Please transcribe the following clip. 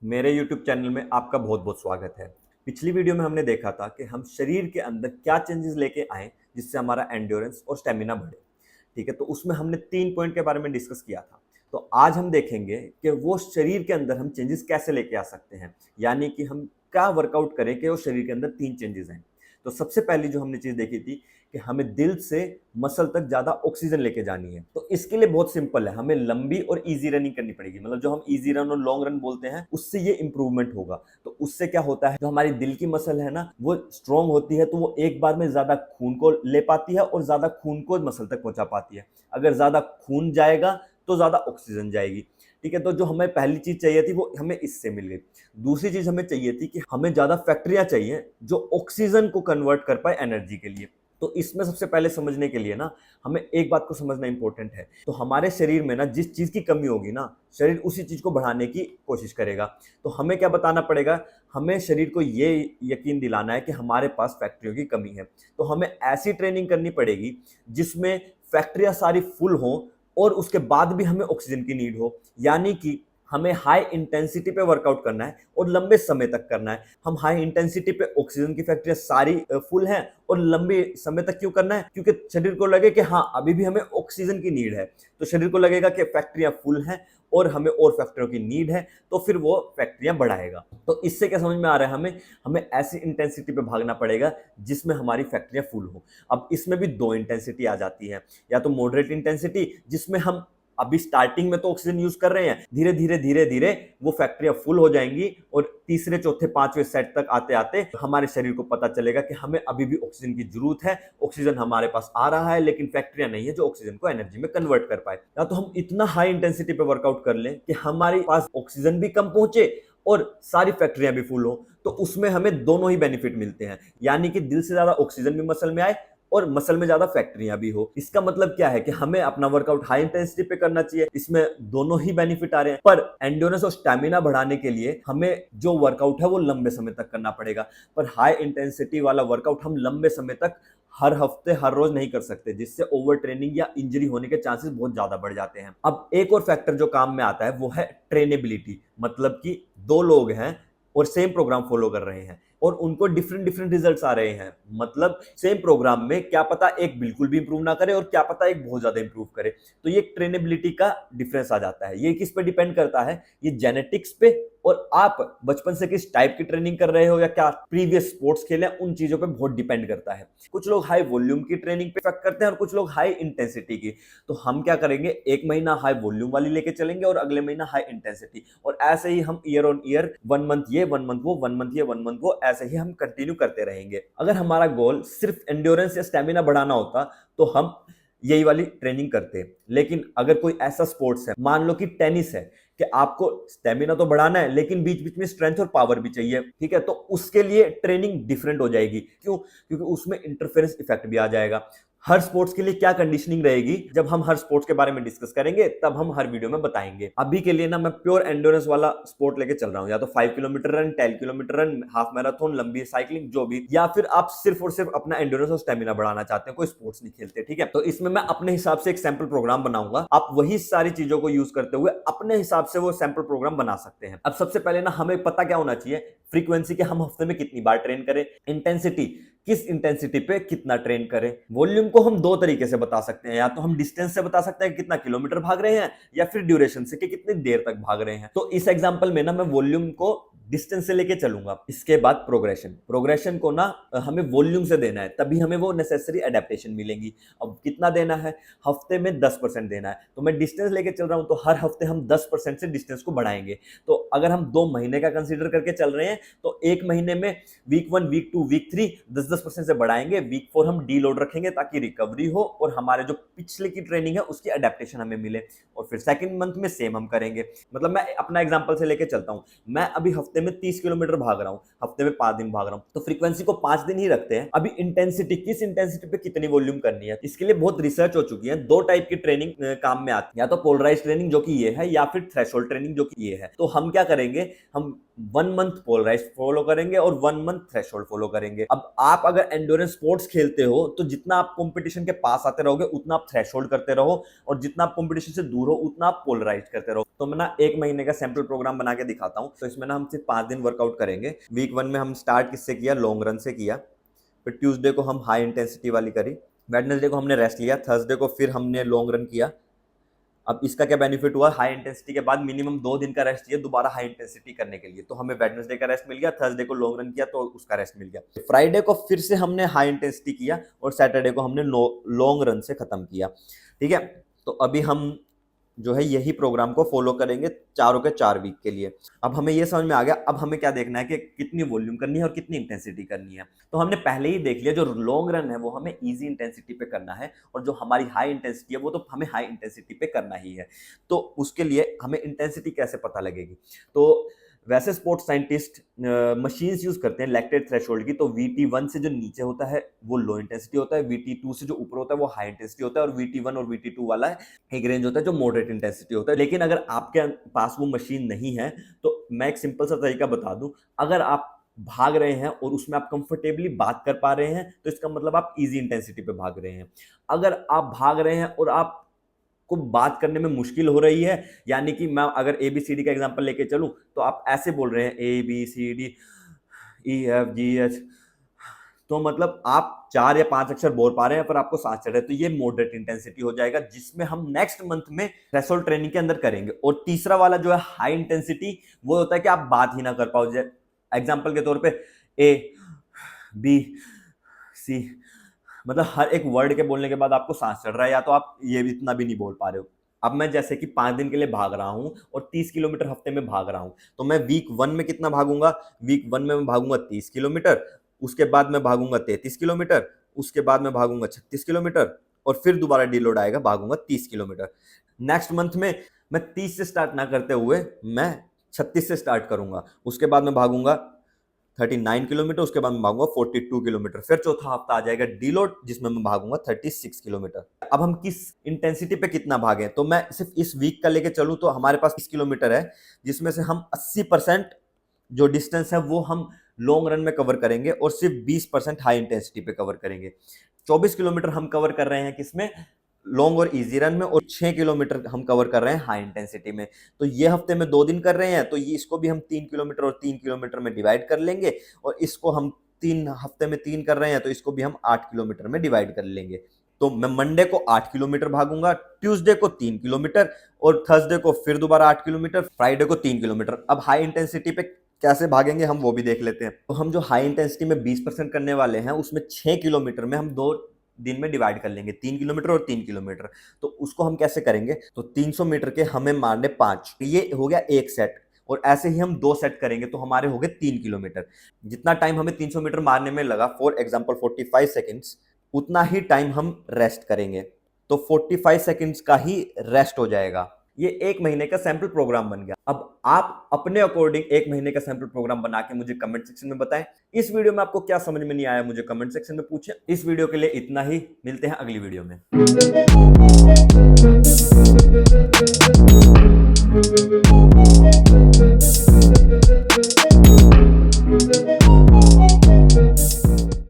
मेरे YouTube channel में आपका बहुत बहुत स्वागत है। पिछली वीडियो में हमने देखा था कि हम शरीर के अंदर क्या चेंजेस लेके आए जिससे हमारा एंड्योरेंस और स्टेमिना बढ़े। ठीक है, तो उसमें हमने 3 पॉइंट के बारे में डिस्कस किया था। तो आज हम देखेंगे कि वो शरीर के अंदर हम चेंजेस कैसे लेके आ सकते हैं, यानी कि हम क्या वर्कआउट करें कि वो शरीर के अंदर 3 चेंजेस आएँ। तो सबसे पहली जो हमने चीज़ देखी थी कि हमें दिल से मसल तक ज़्यादा ऑक्सीजन लेके जानी है। तो इसके लिए बहुत सिंपल है, हमें लंबी और ईज़ी रनिंग करनी पड़ेगी। मतलब जो हम ईज़ी रन और लॉन्ग रन बोलते हैं, उससे ये इम्प्रूवमेंट होगा। तो उससे क्या होता है, जो हमारी दिल की मसल है ना, वो स्ट्रॉन्ग होती है, तो वो एक बार में ज़्यादा खून को ले पाती है और ज़्यादा खून को मसल तक पहुँचा पाती है। अगर ज़्यादा खून जाएगा, तो ज़्यादा ऑक्सीजन जाएगी। ठीक है, तो जो हमें पहली चीज़ चाहिए थी, वो हमें इससे मिल गई। दूसरी चीज़ हमें चाहिए थी कि हमें ज़्यादा फैक्ट्रियाँ चाहिए, जो ऑक्सीजन को कन्वर्ट कर पाए एनर्जी के लिए। तो इसमें सबसे पहले समझने के लिए ना, हमें एक बात को समझना इंपॉर्टेंट है। तो हमारे शरीर में ना जिस चीज़ की कमी होगी ना, शरीर उसी चीज़ को बढ़ाने की कोशिश करेगा। तो हमें क्या बताना पड़ेगा, हमें शरीर को ये यकीन दिलाना है कि हमारे पास फैक्ट्रियों की कमी है। तो हमें ऐसी ट्रेनिंग करनी पड़ेगी जिसमें फैक्ट्रियाँ सारी फुल हों और उसके बाद भी हमें ऑक्सीजन की नीड हो। यानी कि हमें हाई इंटेंसिटी पे वर्कआउट करना है और लंबे समय तक करना है। हम हाई इंटेंसिटी पे ऑक्सीजन की फैक्ट्रियाँ सारी फुल हैं और लंबे समय तक क्यों करना है? क्योंकि शरीर को लगे कि हाँ, अभी भी हमें ऑक्सीजन की नीड है। तो शरीर को लगेगा कि फैक्ट्रियाँ फुल हैं और हमें और फैक्टरियों की नीड है, तो फिर वो फैक्ट्रियाँ बढ़ाएगा। तो इससे क्या समझ में आ रहा है हमें? हमें ऐसी इंटेंसिटी पे भागना पड़ेगा जिसमें हमारी फैक्ट्रियाँ फुल हो। अब इसमें भी 2 इंटेंसिटी आ जाती है, या तो मॉडरेट इंटेंसिटी जिसमें हम अभी स्टार्टिंग में तो ऑक्सीजन यूज कर रहे हैं, धीरे धीरे वो फैक्ट्रियां फुल हो जाएंगी और तीसरे चौथे पांचवें सेट तक आते आते हमारे शरीर को पता चलेगा कि हमें अभी भी ऑक्सीजन की जरूरत है। ऑक्सीजन हमारे पास आ रहा है, लेकिन फैक्ट्रियां नहीं है जो ऑक्सीजन को एनर्जी में कन्वर्ट कर पाए। या तो हम इतना हाई इंटेंसिटी पे वर्कआउट कर लें कि हमारे पास ऑक्सीजन भी कम पहुंचे और सारी फैक्ट्रियां भी फुल हो। तो उसमें हमें दोनों ही बेनिफिट मिलते हैं, यानी कि दिल से ज्यादा ऑक्सीजन भी मसल में आए और मसल में ज्यादा फैक्ट्रियां भी हो। इसका मतलब क्या है कि हमें अपना वर्कआउट हाई इंटेंसिटी पे करना चाहिए, इसमें दोनों ही बेनिफिट आ रहे हैं। पर एंड्योरेंस और स्टैमिना बढ़ाने के लिए हमें जो वर्कआउट है वो लंबे समय तक करना पड़ेगा। पर हाई इंटेंसिटी वाला वर्कआउट हम लंबे समय तक हर हफ्ते हर रोज नहीं कर सकते, जिससे ओवर ट्रेनिंग या इंजरी होने के चांसेस बहुत ज्यादा बढ़ जाते हैं। अब एक और फैक्टर जो काम में आता है वो है ट्रेनेबिलिटी। मतलब कि 2 लोग हैं और सेम प्रोग्राम फॉलो कर रहे हैं और उनको डिफरेंट डिफरेंट रिजल्ट्स आ रहे हैं। मतलब सेम प्रोग्राम में क्या पता एक बिल्कुल भी इंप्रूव ना करे और क्या पता एक बहुत ज्यादा इंप्रूव करे। तो ये ट्रेनेबिलिटी का डिफरेंस आ जाता है। ये किस पे डिपेंड करता है? ये जेनेटिक्स पे, और आप बचपन से किस टाइप की ट्रेनिंग कर रहे हो या क्या प्रीवियस स्पोर्ट्स खेले, उन चीजों पे बहुत डिपेंड करता है। कुछ लोग हाई वॉल्यूम की ट्रेनिंग पे इफेक्ट करते हैं और कुछ लोग हाई इंटेंसिटी की। तो हम क्या करेंगे, एक महीना हाई वॉल्यूम वाली लेके चलेंगे और अगले महीना हाई इंटेंसिटी, और ऐसे ही हम ईयर ऑन ईयर 1 मंथ ये 1 मंथ वो 1 मंथ ये 1 मंथ वो, ऐसे ही हम कंटिन्यू करते रहेंगे। अगर हमारा गोल सिर्फ एंड्योरेंस या स्टेमिना बढ़ाना होता तो हम यही वाली ट्रेनिंग करते। लेकिन अगर कोई ऐसा स्पोर्ट्स है, मान लो कि टेनिस है, कि आपको स्टेमिना तो बढ़ाना है लेकिन बीच बीच में स्ट्रेंथ और पावर भी चाहिए, ठीक है, तो उसके लिए ट्रेनिंग डिफरेंट हो जाएगी। क्यों? क्योंकि उसमें इंटरफेरेंस इफेक्ट भी आ जाएगा। हर स्पोर्ट्स के लिए क्या कंडीशनिंग रहेगी, जब हम हर स्पोर्ट्स के बारे में डिस्कस करेंगे तब हम हर वीडियो में बताएंगे। अभी के लिए ना मैं प्योर एंड्योरेंस वाला स्पोर्ट लेके चल रहा हूं, या तो 5 kilometre run, 10 kilometre run, half marathon, लंबी साइकिलिंग, जो भी। या फिर आप सिर्फ और सिर्फ अपना एंड्योरेंस और स्टेमिना बढ़ाना चाहते हैं, कोई स्पोर्ट्स नहीं खेलते, ठीक है, तो इसमें मैं अपने हिसाब से एक सैंपल प्रोग्राम बनाऊंगा। आप वही सारी चीजों को यूज करते हुए अपने हिसाब से वो सैंपल प्रोग्राम बना सकते हैं। अब सबसे पहले ना हमें पता क्या होना चाहिए, फ्रीक्वेंसी के हम हफ्ते में कितनी बार ट्रेन करें, इंटेंसिटी किस इंटेंसिटी पे कितना ट्रेन करें। वॉल्यूम को हम 2 तरीके से बता सकते हैं, या तो हम डिस्टेंस से बता सकते हैं कि कितना किलोमीटर भाग रहे हैं, या फिर ड्यूरेशन से कि कितनी देर तक भाग रहे हैं। तो इस एग्जांपल में ना मैं वॉल्यूम को डिस्टेंस से लेके चलूंगा। इसके बाद प्रोग्रेशन को ना हमें वॉल्यूम से देना है, तभी हमें वो नेसेसरी एडेप्टेशन मिलेंगी। अब कितना देना है, हफ्ते में 10% देना है, तो मैं डिस्टेंस लेके चल रहा हूं, तो हर हफ्ते हम 10% से डिस्टेंस को बढ़ाएंगे। तो अगर हम 2 महीने का कंसीडर करके चल रहे हैं, तो 1 महीने में वीक 1, वीक 2, वीक 3 10% से बढ़ाएंगे। वीक 4 हम डी लोड रखेंगे ताकि रिकवरी हो और हमारे जो पिछले की ट्रेनिंग है उसकी एडेप्टेशन हमें मिले। और फिर सेकंड मंथ में सेम हम करेंगे। मतलब मैं अपना एग्जांपल से लेके चलता हूं, मैं अभी हफ्ते में 30 किलोमीटर भाग रहा हूं, हफ्ते में 5 दिन भाग रहा हूं, तो फ्रीक्वेंसी को 5 दिन ही रखते हैं। अभी इंटेंसिटी, किस इंटेंसिटी पे कितनी वॉल्यूम करनी है, इसके लिए बहुत रिसर्च हो चुकी है। 2 टाइप की ट्रेनिंग काम में आती है, या तो पोलराइज ट्रेनिंग जो कि ये है, या फिर थ्रेशोल्ड ट्रेनिंग जो कि ये है। तो हम क्या करेंगे, हम 1 मंथ पोलराइज फॉलो करेंगे और 1 मंथ थ्रेशोल्ड फॉलो करेंगे। अब आप अगर एंड्योरेंस स्पोर्ट्स खेलते हो तो जितना आप कंपटीशन के पास आते रहोगे उतना आप थ्रेशोल्ड करते रहो, और जितना आप कंपटीशन से दूर हो उतना आप पोलराइज करते रहो। तो मैं ना 1 महीने का सैंपल प्रोग्राम बना के दिखाता हूँ। तो इसमें ना हम सिर्फ 5 दिन वर्कआउट करेंगे। वीक 1 में हम स्टार्ट किससे किया, लॉन्ग रन से किया। फिर ट्यूसडे को हम हाई इंटेंसिटी वाली करी, वेडनेसडे को हमने रेस्ट लिया, थर्सडे को फिर हमने लॉन्ग रन किया। अब इसका क्या बेनिफिट हुआ, हाई इंटेंसिटी के बाद मिनिमम 2 दिन का रेस्ट चाहिए दोबारा हाई इंटेंसिटी करने के लिए। तो हमें वेडनेसडे का रेस्ट मिल गया, थर्सडे को लॉन्ग रन किया तो उसका रेस्ट मिल गया। फ्राइडे को फिर से हमने हाई इंटेंसिटी किया और सैटरडे को हमने लॉन्ग रन से खत्म किया। ठीक है, तो अभी हम जो है यही प्रोग्राम को फॉलो करेंगे चारों के 4 वीक के लिए। अब हमें ये समझ में आ गया, अब हमें क्या देखना है कि कितनी वॉल्यूम करनी है और कितनी इंटेंसिटी करनी है। तो हमने पहले ही देख लिया, जो लॉन्ग रन है वो हमें इजी इंटेंसिटी पे करना है, और जो हमारी हाई इंटेंसिटी है वो तो हमें हाई इंटेंसिटी पे करना ही है। तो उसके लिए हमें इंटेंसिटी कैसे पता लगेगी, तो वैसे स्पोर्ट्स साइंटिस्ट मशीन्स यूज करते हैं लैक्टेट थ्रेशोल्ड की। तो VT1 से जो नीचे होता है वो लो इंटेंसिटी होता है, VT2 से जो ऊपर होता है वो हाई इंटेंसिटी होता है, और VT1 और VT2 वाला एक रेंज होता है जो मॉडरेट इंटेंसिटी होता है। लेकिन अगर आपके पास वो मशीन नहीं है तो मैं एक सिंपल सा तरीका बता दूं, अगर आप भाग रहे हैं और उसमें आप कंफर्टेबली बात कर पा रहे हैं तो इसका मतलब आप इजी इंटेंसिटी पे भाग रहे हैं। अगर आप भाग रहे हैं और आप को बात करने में मुश्किल हो रही है, यानी कि मैं अगर ABCD का एग्जांपल लेके चलूं तो आप ऐसे बोल रहे हैं ABCDEFGH, तो मतलब आप 4 या 5 अक्षर बोल पा रहे हैं पर आपको सांस चढ़ रहा है, तो ये मॉडरेट इंटेंसिटी हो जाएगा, जिसमें हम नेक्स्ट मंथ में थ्रेशोल्ड ट्रेनिंग के अंदर करेंगे। और तीसरा वाला जो है हाई इंटेंसिटी, वो होता है कि आप बात ही ना कर पाओ। एग्जाम्पल के तौर पर ABC, मतलब हर एक वर्ड के बोलने के बाद आपको सांस चढ़ रहा है, या तो आप ये भी इतना भी नहीं बोल पा रहे हो। अब मैं जैसे कि 5 दिन के लिए भाग रहा हूं और 30 किलोमीटर हफ्ते में भाग रहा हूं, तो मैं वीक 1 में कितना भागूंगा, वीक 1 में मैं भागूंगा 30 किलोमीटर, उसके बाद मैं भागूंगा 33 किलोमीटर, उसके बाद मैं भागूंगा 36 किलोमीटर, और फिर दोबारा डीलोड आएगा, भागूंगा 30 किलोमीटर। नेक्स्ट मंथ में मैं 30 से स्टार्ट ना करते हुए मैं 36 से स्टार्ट करूंगा, उसके बाद मैं भागूंगा 39 किलोमीटर, उसके बाद मैं भागूंगा 42 किलोमीटर। फिर चौथा हफ्ता आ जाएगा डीलोड, जिसमें मैं भागूंगा 36 किलोमीटर। अब हम किस इंटेंसिटी पे कितना भागे, तो मैं सिर्फ इस वीक का लेके चलूं तो हमारे पास 30 किलोमीटर है, जिसमें से हम 80% जो डिस्टेंस है वो हम लॉन्ग रन में कवर करेंगे और सिर्फ 20% हाई इंटेंसिटी पे कवर करेंगे। 24 किलोमीटर हम कवर कर रहे हैं किसमें, लॉन्ग और इजी रन में, और 6 किलोमीटर हम कवर कर रहे हैं हाई इंटेंसिटी में। तो ये हफ्ते में 2 दिन कर रहे हैं, तो ये इसको भी हम 3 किलोमीटर और 3 किलोमीटर में डिवाइड कर लेंगे, और इसको हम 3 हफ्ते में 3 कर रहे हैं तो इसको भी हम 8 किलोमीटर में डिवाइड कर लेंगे। तो मैं मंडे को 8 किलोमीटर भागूंगा, ट्यूसडे को 3 किलोमीटर, और थर्सडे को फिर दोबारा 8 किलोमीटर, फ्राइडे को 3 किलोमीटर। अब हाई इंटेंसिटी पे कैसे भागेंगे हम वो भी देख लेते हैं। तो हम जो हाई इंटेंसिटी में 20% करने वाले हैं उसमें 6 किलोमीटर में हम 2 दिन में डिवाइड कर लेंगे, 3 किलोमीटर और 3 किलोमीटर। तो उसको हम कैसे करेंगे, तो 300 मीटर के हमें मारने 5, ये हो गया एक सेट, और ऐसे ही हम 2 सेट करेंगे तो हमारे हो गए 3 किलोमीटर। जितना टाइम हमें 300 मीटर मारने में लगा, फॉर एग्जांपल 45 सेकंड्स, उतना ही टाइम हम रेस्ट करेंगे, तो 45 सेकंड्स का ही रेस्ट हो जाएगा। ये 1 महीने का सैंपल प्रोग्राम बन गया। अब आप अपने अकॉर्डिंग 1 महीने का सैंपल प्रोग्राम बना के मुझे कमेंट सेक्शन में बताएं। इस वीडियो में आपको क्या समझ में नहीं आया मुझे कमेंट सेक्शन में पूछें। इस वीडियो के लिए इतना ही, मिलते हैं अगली वीडियो में।